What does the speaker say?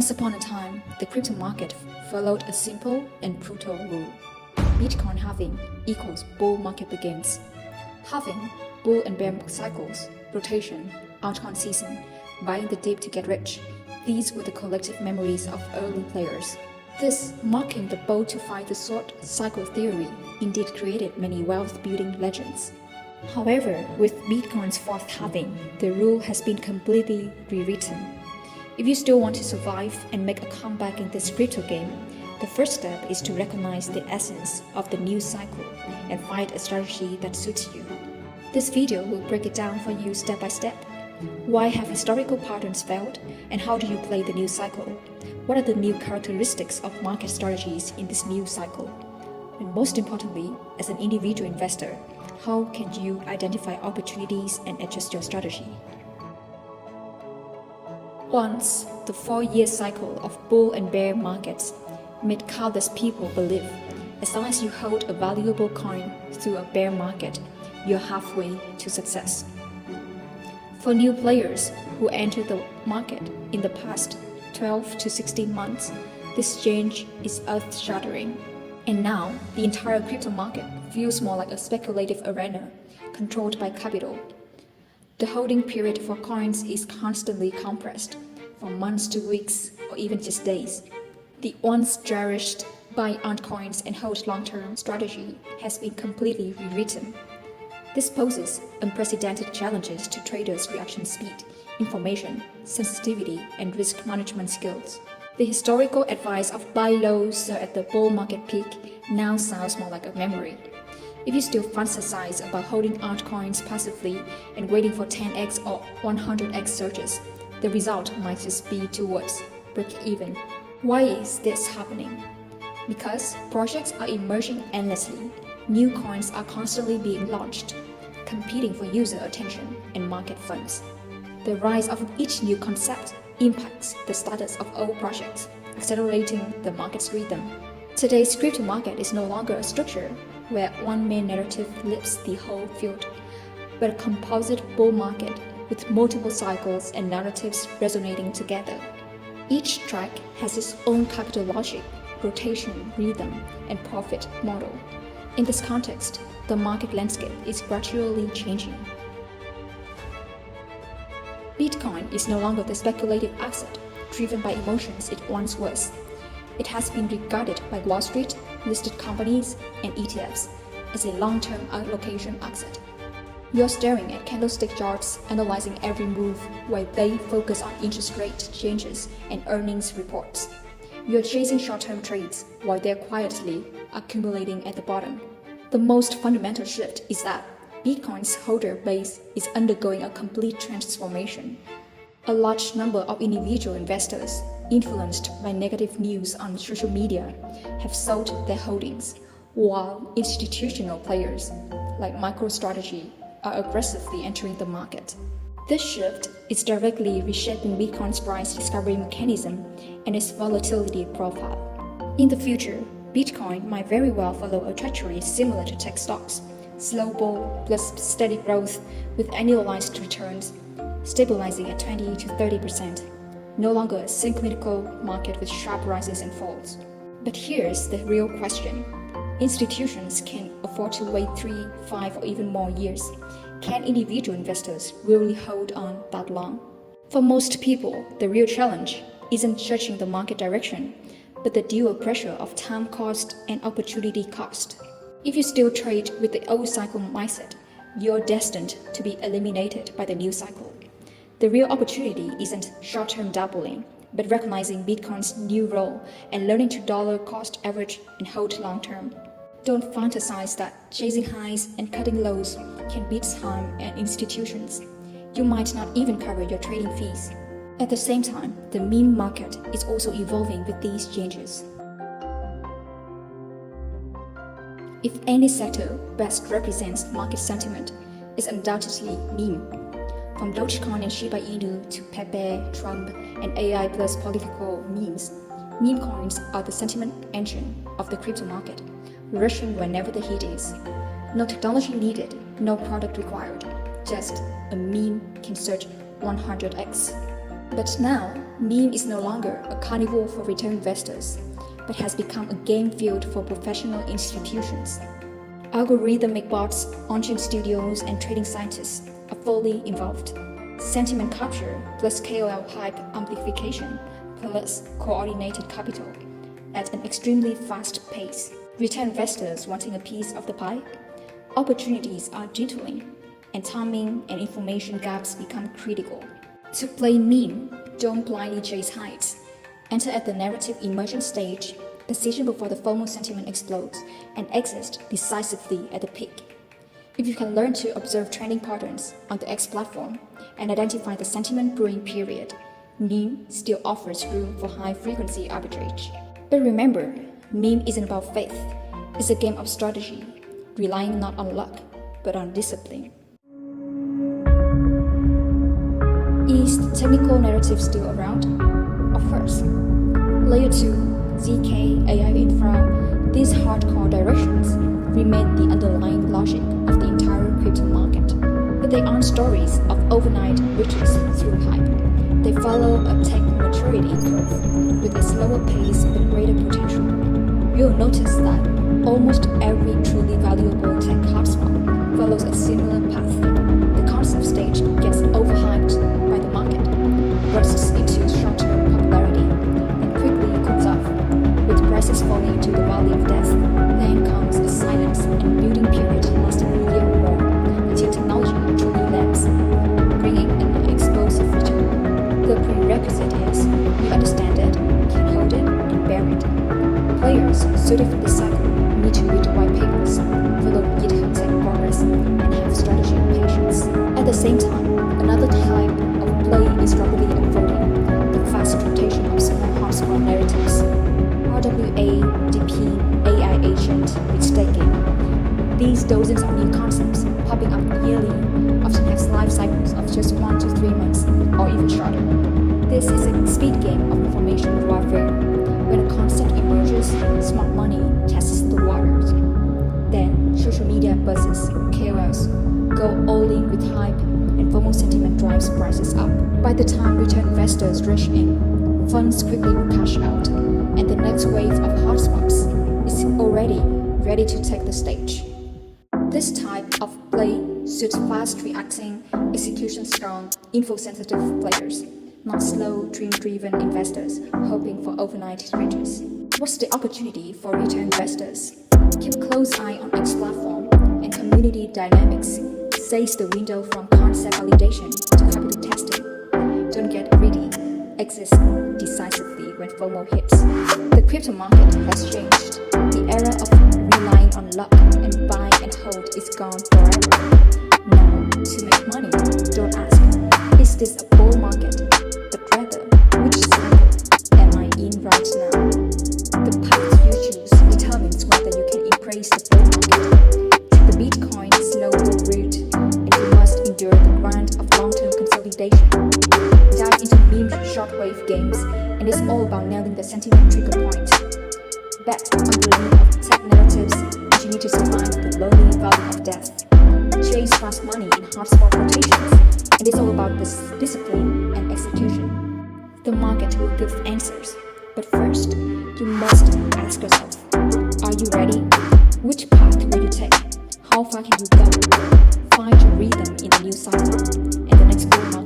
Once upon a time, the crypto market followed a simple and brutal rule. Bitcoin halving equals bull market begins. Halving, bull and bear cycles, rotation, altcoin season, buying the dip to get rich. These were the collective memories of early players. This, marking the bow to fight the short cycle theory, indeed created many wealth-building legends. However, with Bitcoin's fourth halving, the rule has been completely rewritten. If you still want to survive and make a comeback in this crypto game, the first step is to recognize the essence of the new cycle and find a strategy that suits you. This video will break it down for you step by step. Why have historical patterns failed, and how do you play the new cycle? What are the new characteristics of market strategies in this new cycle? And most importantly, as an individual investor, how can you identify opportunities and adjust your strategy? Once, the 4-year cycle of bull and bear markets made countless people believe as long as you hold a valuable coin through a bear market, you're halfway to success. For new players who entered the market in the past 12 to 16 months, this change is earth-shattering. And now, the entire crypto market feels more like a speculative arena controlled by capital. The holding period for coins is constantly compressed, from months to weeks or even just days. The once cherished buy altcoins and hold long-term strategy has been completely rewritten. This poses unprecedented challenges to traders' reaction speed, information, sensitivity, and risk management skills. The historical advice of buy low, sell at the bull market peak now sounds more like a memory. If you still fantasize about holding altcoins passively and waiting for 10x or 100x surges, the result might just be towards break-even. Why is this happening? Because projects are emerging endlessly. New coins are constantly being launched, competing for user attention and market funds. The rise of each new concept impacts the status of old projects, accelerating the market's rhythm. Today's crypto market is no longer a structure where one main narrative lifts the whole field, but a composite bull market with multiple cycles and narratives resonating together. Each track has its own capital logic, rotation, rhythm, and profit model. In this context, the market landscape is gradually changing. Bitcoin is no longer the speculative asset driven by emotions it once was. It has been regarded by Wall Street, listed companies, and ETFs as a long-term allocation asset. You're staring at candlestick charts, analyzing every move while they focus on interest rate changes and earnings reports. You're chasing short-term trades while they're quietly accumulating at the bottom. The most fundamental shift is that Bitcoin's holder base is undergoing a complete transformation. A large number of individual investors, influenced by negative news on social media, have sold their holdings, while institutional players, like MicroStrategy, are aggressively entering the market. This shift is directly reshaping Bitcoin's price discovery mechanism and its volatility profile. In the future, Bitcoin might very well follow a trajectory similar to tech stocks, slow bull plus steady growth with annualized returns stabilizing at 20 to 30%, no longer a cyclical market with sharp rises and falls. But here's the real question. Institutions can afford to wait 3, 5, or even more years. Can individual investors really hold on that long? For most people, the real challenge isn't judging the market direction, but the dual pressure of time cost and opportunity cost. If you still trade with the old cycle mindset, you're destined to be eliminated by the new cycle. The real opportunity isn't short-term doubling, but recognizing Bitcoin's new role and learning to dollar cost average and hold long-term. Don't fantasize that chasing highs and cutting lows can beat time and institutions. You might not even cover your trading fees. At the same time, the meme market is also evolving with these changes. If any sector best represents market sentiment, it's undoubtedly meme. From Dogecoin and Shiba Inu to Pepe, Trump, and AI plus political memes, meme coins are the sentiment engine of the crypto market, rushing whenever the heat is. No technology needed, no product required, just a meme can surge 100x. But now, meme is no longer a carnival for retail investors, but has become a game field for professional institutions. Algorithmic bots, on-chain studios, and trading scientists are fully involved. Sentiment capture plus KOL hype amplification plus coordinated capital at an extremely fast pace. Retail investors wanting a piece of the pie? Opportunities are dwindling, and timing and information gaps become critical. To play meme, don't blindly chase heights. Enter at the narrative emergent stage, position before the FOMO sentiment explodes, and exit decisively at the peak. If you can learn to observe trending patterns on the X platform and identify the sentiment brewing period, meme still offers room for high-frequency arbitrage. But remember, meme isn't about faith. It's a game of strategy, relying not on luck, but on discipline. Is the technical narrative still around? Of course. Layer 2, ZK, AI infra, these hardcore directions remain the underlying logic of the entire crypto market. But they aren't stories of overnight riches through hype. They follow a tech maturity curve with a slower pace but greater potential. You'll notice that almost every truly valuable tech hotspot follows a similar path. The concept stage gets overhyped by the market, bursts into short-term popularity, and quickly cools off, with prices falling into the valley of death. Then comes a silence and building period lasting a year or more, until technology truly lands, bringing an explosive return. The prerequisite is you understand it, can hold it, and bear it. Players suited for this cycle need to read white papers, follow GitHub tech progress, and have strategy and patience. At the same time, another type of play is rapidly unfolding, the fast rotation of small hotspot narratives. RWA, DP, AI agent, with staking. These dozens of new concepts popping up yearly often have life cycles of just 1 to 3 months, or even shorter. This is a speed game of information warfare. When a concept emerges, smart money tests the waters. Then, social media buzzes, KOLs, go all in with hype, and FOMO sentiment drives prices up. By the time retail investors rush in, funds quickly cash out, and the next wave of hotspots is already ready to take the stage. This type of play suits fast-reacting, execution-strong, info-sensitive players, not slow, dream-driven investors hoping for overnight riches. What's the opportunity for retail investors? Keep a close eye on X platform and community dynamics. Seize the window from concept validation to capital testing. Don't get greedy. Exit decisively when FOMO hits. The crypto market has changed. The era of relying on luck and buy and hold is gone forever. Now, to make money, don't ask, is this a bull market? But rather, which cycle am I in right now? The path you choose determines whether you can embrace the bull market. Take the Bitcoin slow bull route, and you must endure the grind of long-term consolidation. Dive into meme shortwave games, and it's all about nailing the sentiment trigger point. Bet on the limit of tech narratives, and you need to survive the lonely valley of death. Chase fast money in hotspot rotations, and it's all about this discipline and execution. The market will give answers, but first, you must ask yourself, are you ready? Which path will you take? How far can you go? Find your rhythm in the new cycle, and the next bull market